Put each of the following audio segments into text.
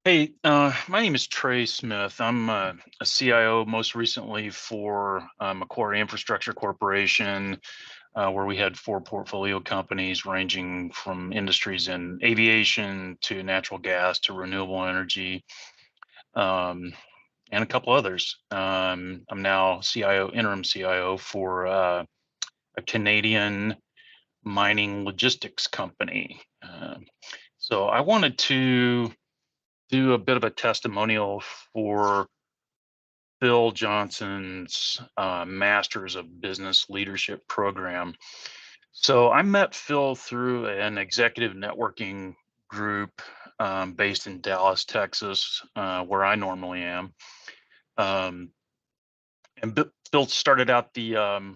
Hey, my name is Trey Smith. I'm a CIO most recently for Macquarie Infrastructure Corporation, where we had four portfolio companies ranging from industries in aviation to natural gas to renewable energy, um, and a couple others. I'm now CIO, interim CIO for a Canadian mining logistics company. So I wanted to do a bit of a testimonial for Phil Johnson's Masters of Business Leadership program. So I met Phil through an executive networking group based in Dallas, Texas, where I normally am. Um, and Phil started out the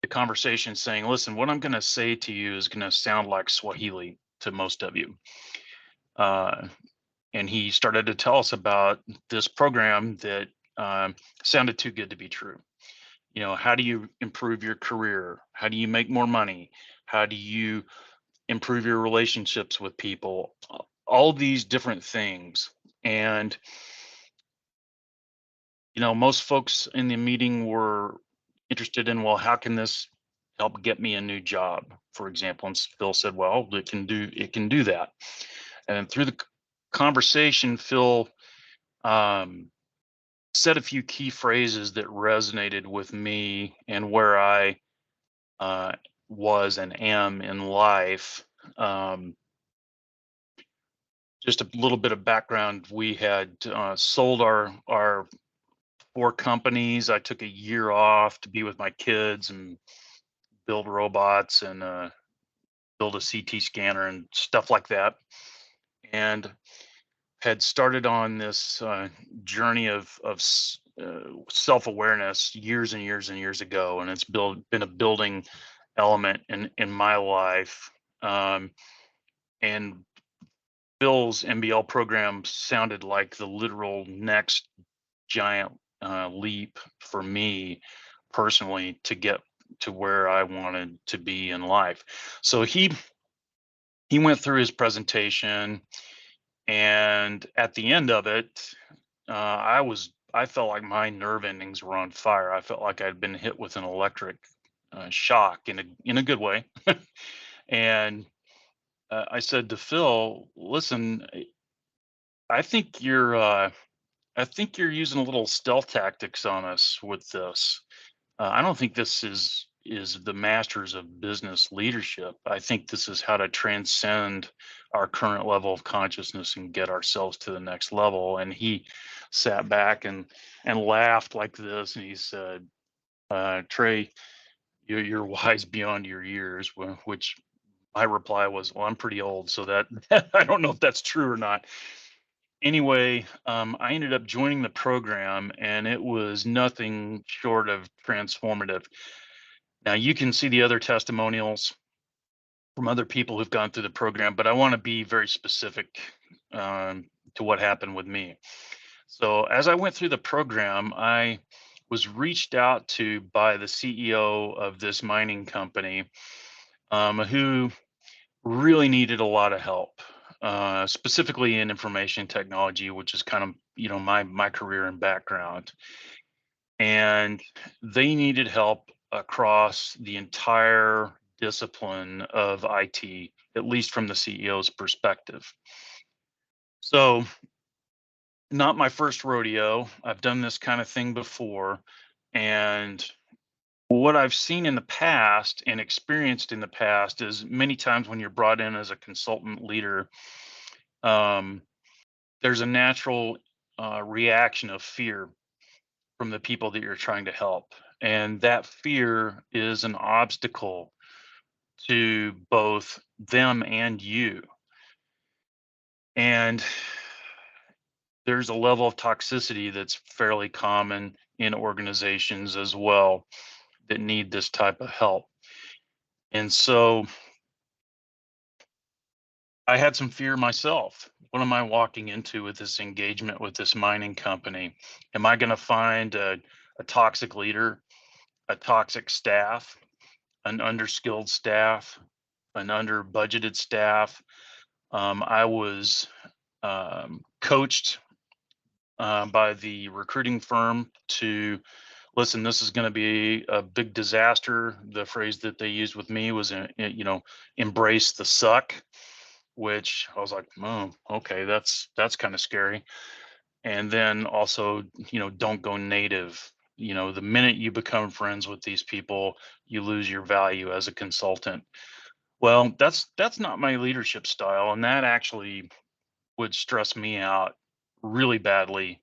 conversation saying, "Listen, what I'm going to say to you is going to sound like Swahili to most of you." Uh, and he started to tell us about this program that sounded too good to be true. How do you improve your career? How do you make more money? How do you improve your relationships with people? All these different things. And most folks in the meeting were interested in, well, how can this help get me a new job, for example? And Phil said, well, it can do that. And through the conversation, Phil um, said a few key phrases that resonated with me and where I uh, was and am in life. Um, just a little bit of background: we had sold our four companies. I took a year off to be with my kids and build robots and build a CT scanner and stuff like that. And had started on this journey of self awareness years and years and years ago, and it's been a building element in my life. Um, and Bill's MBL program sounded like the literal next giant leap for me personally to get to where I wanted to be in life. So he went through his presentation, and at the end of it, I felt like my nerve endings were on fire. I felt like I'd been hit with an electric shock in a good way. And I said to Phil, "Listen, I think you're uh, I think you're using a little stealth tactics on us with this. I don't think this is the masters of business leadership. I think this is how to transcend our current level of consciousness and get ourselves to the next level." And he sat back and laughed like this, and he said, "Trey, you're wise beyond your years." Which my reply was, "Well, I'm pretty old, so that I don't know if that's true or not." Anyway, I ended up joining the program, and it was nothing short of transformative. Now, you can see the other testimonials from other people who've gone through the program, but I want to be very specific to what happened with me. So, as I went through the program, I was reached out to by the CEO of this mining company, who really needed a lot of help, specifically in information technology, which is kind of my career and background. And they needed help across the entire discipline of IT, at least from the CEO's perspective. So, not my first rodeo. I've done this kind of thing before. And what I've seen in the past and experienced in the past is many times when you're brought in as a consultant leader, um, there's a natural reaction of fear from the people that you're trying to help. And that fear is an obstacle to both them and you. And there's a level of toxicity that's fairly common in organizations as well that need this type of help. And so I had some fear myself. What am I walking into with this engagement with this mining company? Am I going to find a toxic leader, a toxic staff, an underskilled staff, an under budgeted staff? I was coached by the recruiting firm to listen. This is going to be a big disaster. The phrase that they used with me was, embrace the suck, which I was like, oh, okay, that's kind of scary. And then also, don't go native. The minute you become friends with these people, you lose your value as a consultant. Well, that's not my leadership style, and that actually would stress me out really badly.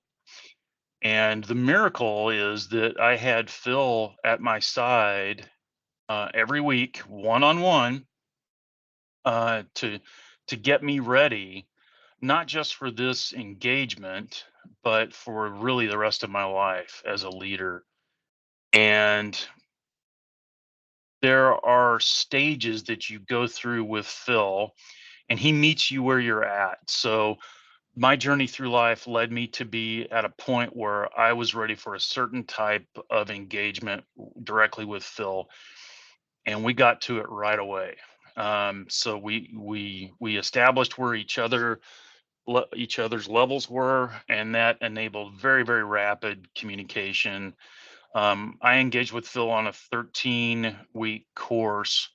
And the miracle is that I had Phil at my side every week, one on one, to get me ready, not just for this engagement, but for really the rest of my life as a leader. And there are stages that you go through with Phil, and he meets you where you're at. So my journey through life led me to be at a point where I was ready for a certain type of engagement directly with Phil, and we got to it right away. So we established where each other's levels were, and that enabled very, very rapid communication. I engaged with Phil on a 13-week course,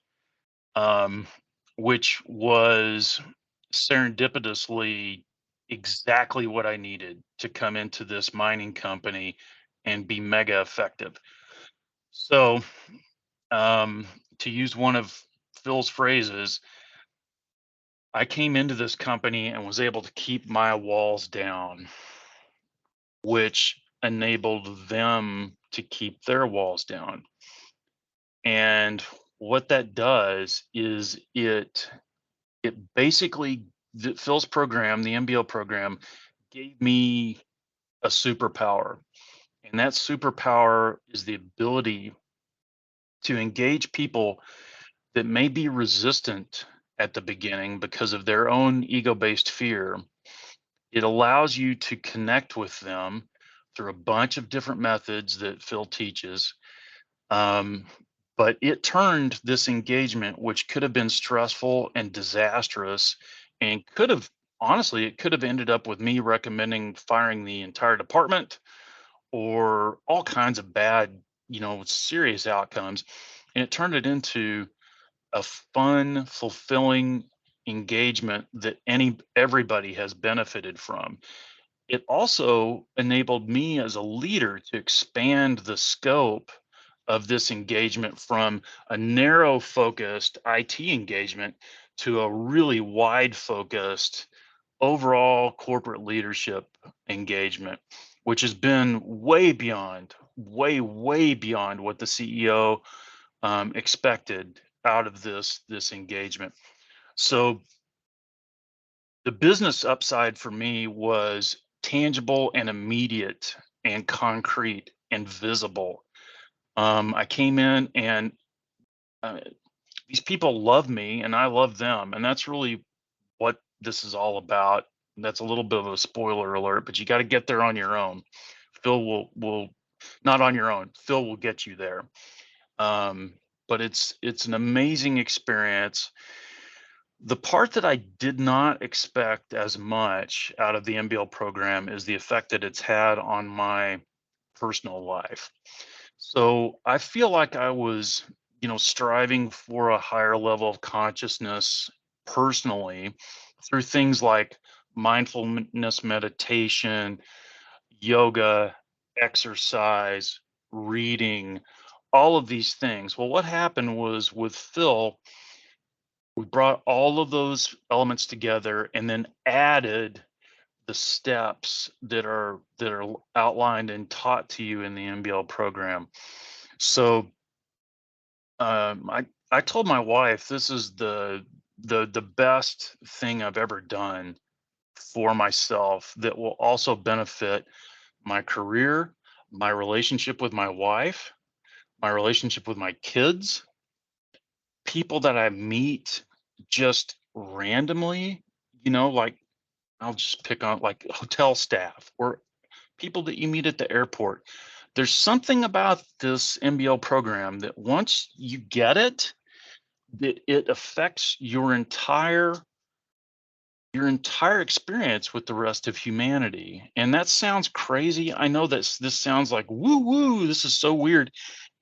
um, which was serendipitously exactly what I needed to come into this mining company and be mega effective. So, um, to use one of Phil's phrases, I came into this company and was able to keep my walls down, which enabled them to keep their walls down. And what that does is it basically, Phil's program, the MBL program, gave me a superpower. And that superpower is the ability to engage people that may be resistant at the beginning because of their own ego based fear. It allows you to connect with them through a bunch of different methods that Phil teaches. Um, but it turned this engagement, which could have been stressful and disastrous, and could have, honestly, it could have ended up with me recommending firing the entire department or all kinds of bad, serious outcomes. And it turned it into a fun, fulfilling engagement that everybody has benefited from. It also enabled me as a leader to expand the scope of this engagement from a narrow focused IT engagement to a really wide focused overall corporate leadership engagement, which has been way beyond, way beyond what the CEO expected out of this engagement. So the business upside for me was tangible and immediate and concrete and visible. I came in and uh, these people love me and I love them. And that's really what this is all about. That's a little bit of a spoiler alert, but you got to get there on your own. Phil will not on your own. Phil will get you there. Um, but it's an amazing experience. The part that I did not expect as much out of the MBL program is the effect that it's had on my personal life. So I feel like I was, striving for a higher level of consciousness personally through things like mindfulness meditation, yoga, exercise, reading, all of these things. Well, what happened was with Phil, we brought all of those elements together and then added the steps that are outlined and taught to you in the MBL program. So I told my wife this is the best thing I've ever done for myself that will also benefit my career, my relationship with my wife, my relationship with my kids, people that I meet just randomly, like I'll just pick on like hotel staff or people that you meet at the airport. There's something about this MBL program that once you get it, that it affects your entire your entire experience with the rest of humanity. And that sounds crazy. I know that this sounds like woo woo. This is so weird.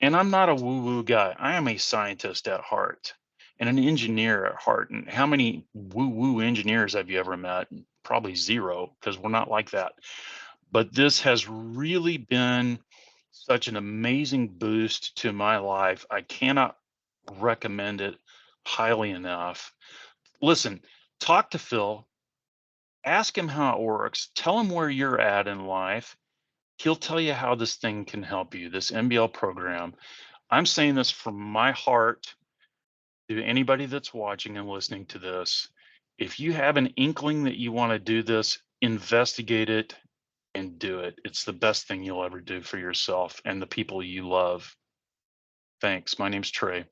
And I'm not a woo woo guy. I am a scientist at heart and an engineer at heart. And how many woo woo engineers have you ever met? Probably zero, because we're not like that. But this has really been such an amazing boost to my life. I cannot recommend it highly enough. Listen, talk to Phil, ask him how it works, tell him where you're at in life. He'll tell you how this thing can help you, this MBL program. I'm saying this from my heart to anybody that's watching and listening to this. If you have an inkling that you want to do this, investigate it and do it. It's the best thing you'll ever do for yourself and the people you love. Thanks. My name's Trey.